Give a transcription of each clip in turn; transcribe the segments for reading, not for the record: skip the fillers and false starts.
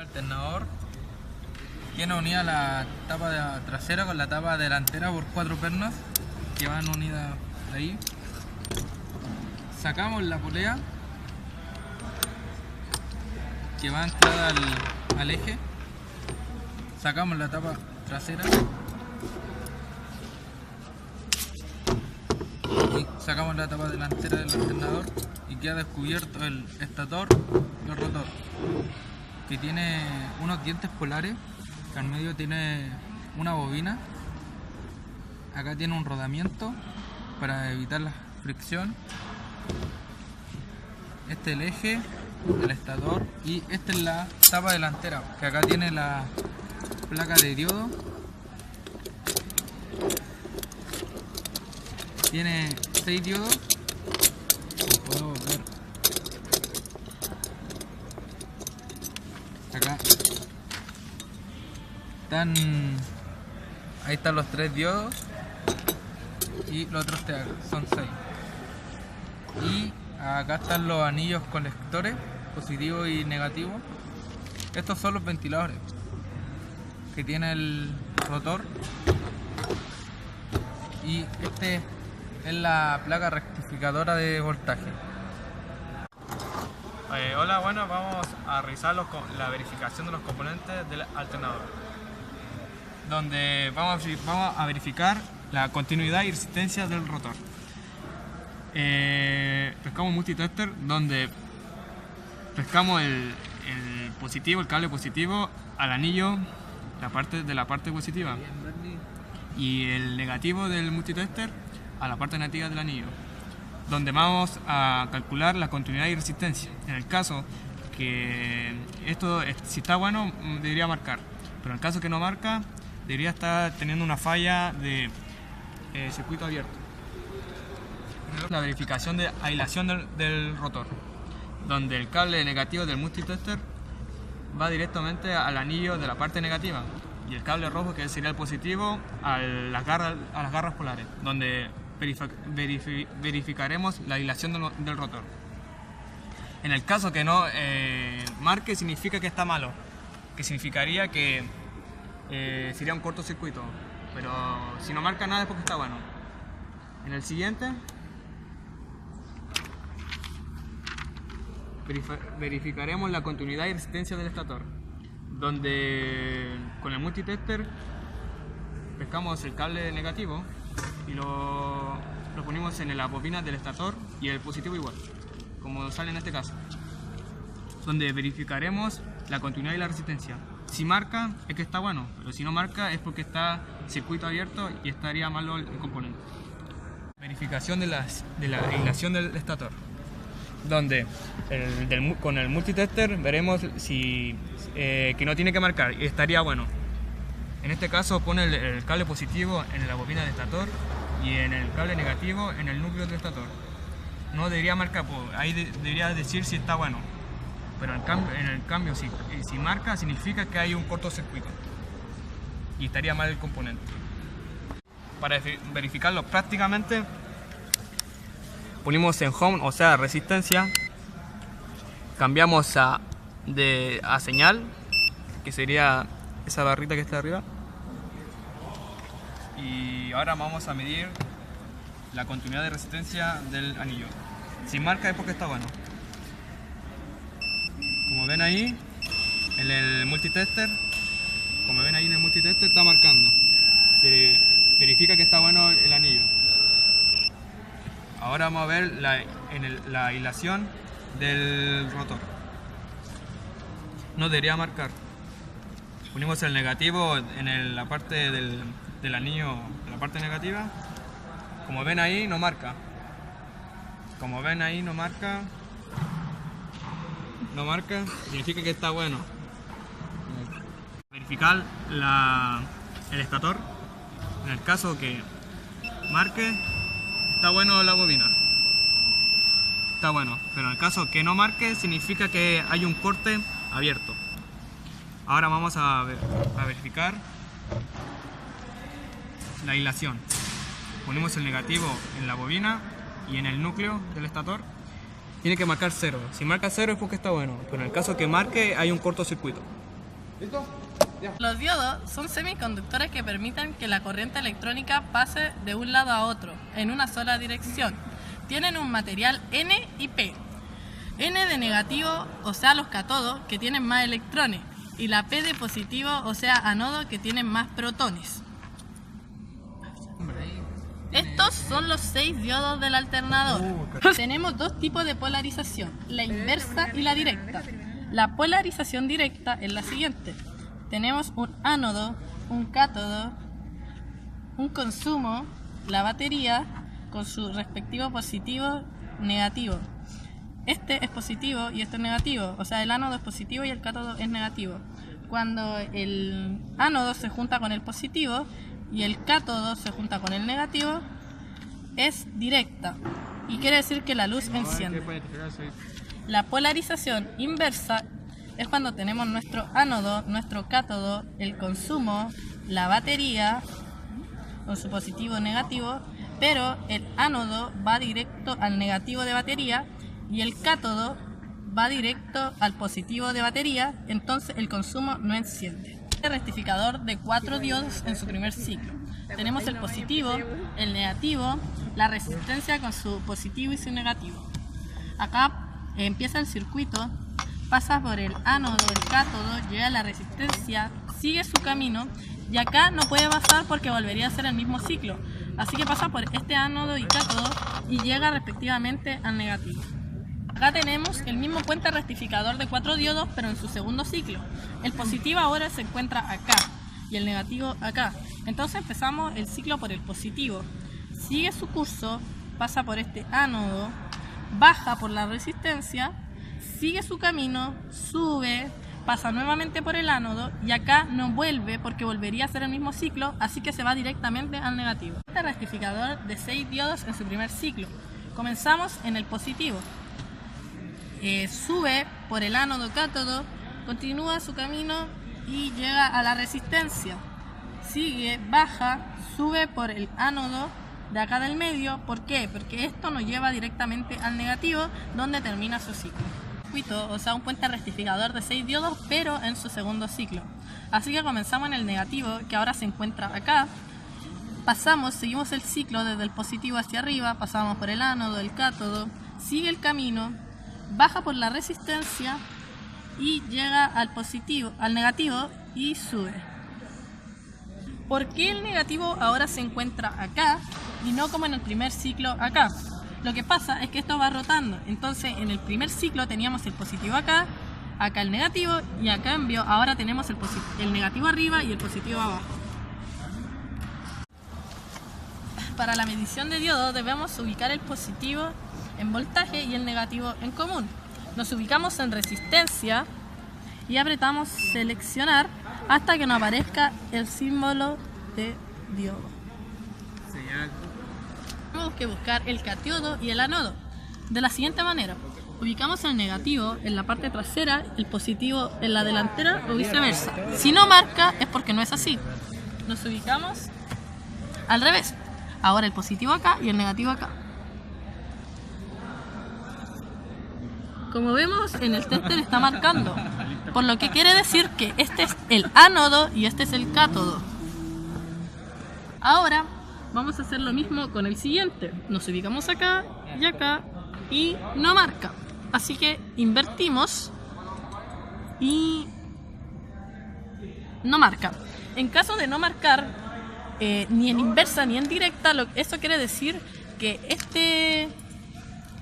alternador tiene unida la tapa trasera con la tapa delantera por 4 pernas que van unidas ahí. Sacamos la polea que va anclada al eje. Sacamos la tapa trasera y sacamos la tapa delantera del alternador y queda descubierto el estator y el rotor, que tiene unos dientes polares, que al medio tiene una bobina, acá tiene un rodamiento para evitar la fricción, este es el eje, el estator, y esta es la tapa delantera, que acá tiene la placa de diodo, tiene 6 diodos, como podemos ver acá. Ahí están los 3 diodos y los otros son 6. Y acá están los anillos colectores, positivo y negativo. Estos son los ventiladores que tiene el rotor. Y este es la placa rectificadora de voltaje. Hola, bueno, vamos a revisar la verificación de los componentes del alternador, donde vamos a verificar la continuidad y resistencia del rotor. Pescamos un multitester donde pescamos el cable positivo al anillo, la parte positiva, y el negativo del multitester a la parte negativa del anillo, donde vamos a calcular la continuidad y resistencia. En el caso que esto, si está bueno, debería marcar, pero en el caso que no marca, debería estar teniendo una falla de circuito abierto. La verificación de aislación del rotor, donde el cable negativo del multitester va directamente al anillo de la parte negativa y el cable rojo, que sería el positivo, a las garras polares, donde verificaremos la aislación del rotor. En el caso que no marque, significa que está malo, que significaría que sería un cortocircuito, pero si no marca nada es porque está bueno. En el siguiente verificaremos la continuidad y resistencia del estator, donde con el multitester pescamos el cable negativo y lo ponemos en la bobina del estator, y el positivo igual, como sale en este caso, donde verificaremos la continuidad y la resistencia. Si marca es que está bueno, pero si no marca es porque está circuito abierto y estaría malo el componente. Verificación de la aislación del estator, donde con el multitester veremos que no tiene que marcar y estaría bueno. En este caso pone el cable positivo en la bobina del estator y en el cable negativo en el núcleo del estator. No debería marcar, pues ahí debería decir si está bueno, pero en el cambio si marca, significa que hay un cortocircuito y estaría mal el componente. Para verificarlo prácticamente, ponemos en home, o sea, resistencia, cambiamos a señal, que sería esa barrita que está arriba, y ahora vamos a medir la continuidad de resistencia del anillo. Si marca es porque está bueno. Como ven ahí en el multitester, está marcando, se verifica que está bueno el anillo. Ahora vamos a ver la aislación del rotor. No debería marcar. Ponemos el negativo en la parte del anillo, en la parte negativa. Como ven ahí, no marca. No marca, significa que está bueno. Verificar el estator. En el caso que marque, está bueno la bobina. Está bueno, pero en el caso que no marque, significa que hay un corte abierto. Ahora vamos a verificar la aislación. Ponemos el negativo en la bobina y en el núcleo del estator. Tiene que marcar 0. Si marca 0 es porque está bueno, pero en el caso que marque hay un cortocircuito. Los diodos son semiconductores que permiten que la corriente electrónica pase de un lado a otro en una sola dirección. Tienen un material N y P. N de negativo, o sea los cátodos, que tienen más electrones, y la P de positivo, o sea ánodos, que tienen más protones. Estos son los 6 diodos del alternador. Tenemos dos tipos de polarización, la inversa y la directa. La polarización directa es la siguiente. Tenemos un ánodo, un cátodo, un consumo, la batería, con su respectivo positivo, negativo. Este es positivo y este es negativo, o sea el ánodo es positivo y el cátodo es negativo. Cuando el ánodo se junta con el positivo y el cátodo se junta con el negativo, es directa y quiere decir que la luz enciende. La polarización inversa es cuando tenemos nuestro ánodo, nuestro cátodo, el consumo, la batería con su positivo o negativo, pero el ánodo va directo al negativo de batería y el cátodo va directo al positivo de batería, entonces el consumo no enciende. Este rectificador de 4 diodos en su primer ciclo. Tenemos el positivo, el negativo, la resistencia con su positivo y su negativo. Acá empieza el circuito, pasa por el ánodo, el cátodo, llega a la resistencia, sigue su camino y acá no puede pasar porque volvería a ser el mismo ciclo. Así que pasa por este ánodo y cátodo y llega respectivamente al negativo. Acá tenemos el mismo puente rectificador de 4 diodos pero en su segundo ciclo. El positivo ahora se encuentra acá y el negativo acá. Entonces empezamos el ciclo por el positivo. Sigue su curso, pasa por este ánodo, baja por la resistencia, sigue su camino, sube, pasa nuevamente por el ánodo y acá no vuelve porque volvería a ser el mismo ciclo, así que se va directamente al negativo. Este rectificador de 6 diodos en su primer ciclo. Comenzamos en el positivo. Sube por el ánodo cátodo, continúa su camino y llega a la resistencia. Sigue, baja, sube por el ánodo de acá del medio. ¿Por qué? Porque esto nos lleva directamente al negativo, donde termina su ciclo. O sea, un puente rectificador de 6 diodos, pero en su segundo ciclo. Así que comenzamos en el negativo, que ahora se encuentra acá. Seguimos el ciclo desde el positivo hacia arriba, pasamos por el ánodo, el cátodo, sigue el camino, baja por la resistencia y llega al negativo y sube. ¿Por qué el negativo ahora se encuentra acá y no como en el primer ciclo acá? Lo que pasa es que esto va rotando, entonces en el primer ciclo teníamos el positivo acá, acá el negativo y a cambio ahora tenemos el negativo arriba y el positivo abajo. Para la medición de diodo debemos ubicar el positivo en voltaje y el negativo en común. Nos ubicamos en resistencia y apretamos seleccionar hasta que nos aparezca el símbolo de diodo. Tenemos que buscar el catiodo y el ánodo de la siguiente manera. Ubicamos el negativo en la parte trasera, el positivo en la delantera o viceversa. Si no marca es porque no es así. Nos ubicamos al revés. Ahora el positivo acá y el negativo acá. Como vemos, en el tester está marcando, por lo que quiere decir que este es el ánodo y este es el cátodo. Ahora vamos a hacer lo mismo con el siguiente. Nos ubicamos acá y no marca. Así que invertimos y no marca. En caso de no marcar, ni en inversa ni en directa, eso quiere decir que este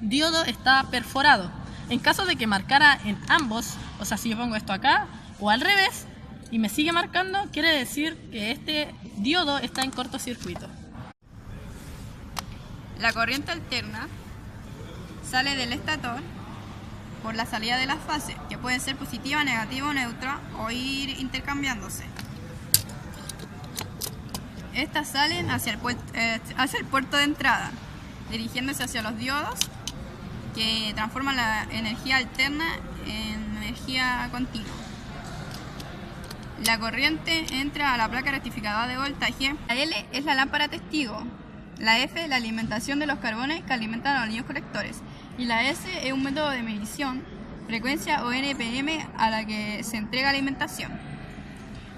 diodo está perforado. En caso de que marcara en ambos, o sea, si yo pongo esto acá o al revés y me sigue marcando, quiere decir que este diodo está en cortocircuito. La corriente alterna sale del estator por la salida de las fases, que pueden ser positiva, negativa o neutra, o ir intercambiándose. Estas salen hacia el puerto de entrada, dirigiéndose hacia los diodos, que transforman la energía alterna en energía continua. La corriente entra a la placa rectificadora de voltaje. La L es la lámpara testigo, la F la alimentación de los carbones que alimentan a los anillos colectores y la S es un método de medición, frecuencia o NPM a la que se entrega alimentación.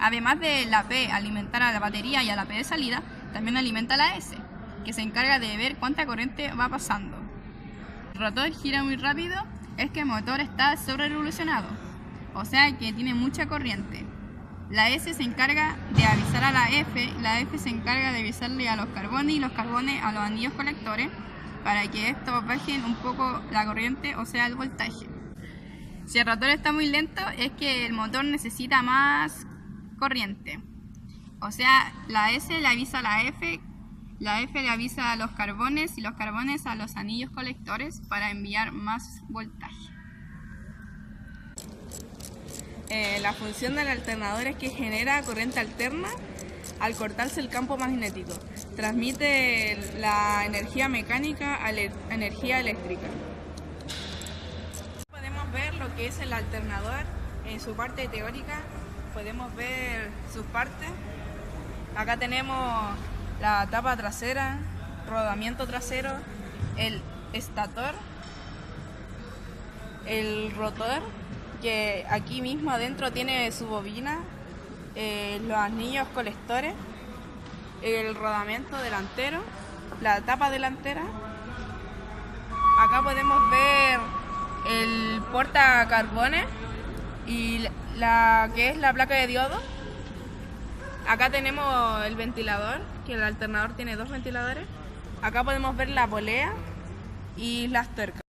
Además de la P alimentar a la batería y a la P de salida, también alimenta a la S, que se encarga de ver cuánta corriente va pasando. El rotor gira muy rápido, es que el motor está sobre-revolucionado, o sea que tiene mucha corriente. La S se encarga de avisar a la F se encarga de avisarle a los carbones y los carbones a los anillos colectores para que estos bajen un poco la corriente, o sea el voltaje. Si el rotor está muy lento es que el motor necesita más corriente. O sea, la S le avisa a la F le avisa a los carbones y los carbones a los anillos colectores para enviar más voltaje. La función del alternador es que genera corriente alterna al cortarse el campo magnético. Transmite la energía mecánica a la energía eléctrica. Podemos ver lo que es el alternador en su parte teórica. Podemos ver sus partes. Acá tenemos la tapa trasera, rodamiento trasero, el estator, el rotor, que aquí mismo adentro tiene su bobina, los anillos colectores, el rodamiento delantero, la tapa delantera. Acá podemos ver el portacarbones y la que es la placa de diodo. Acá tenemos el ventilador, que el alternador tiene 2 ventiladores. Acá podemos ver la polea y las tuercas.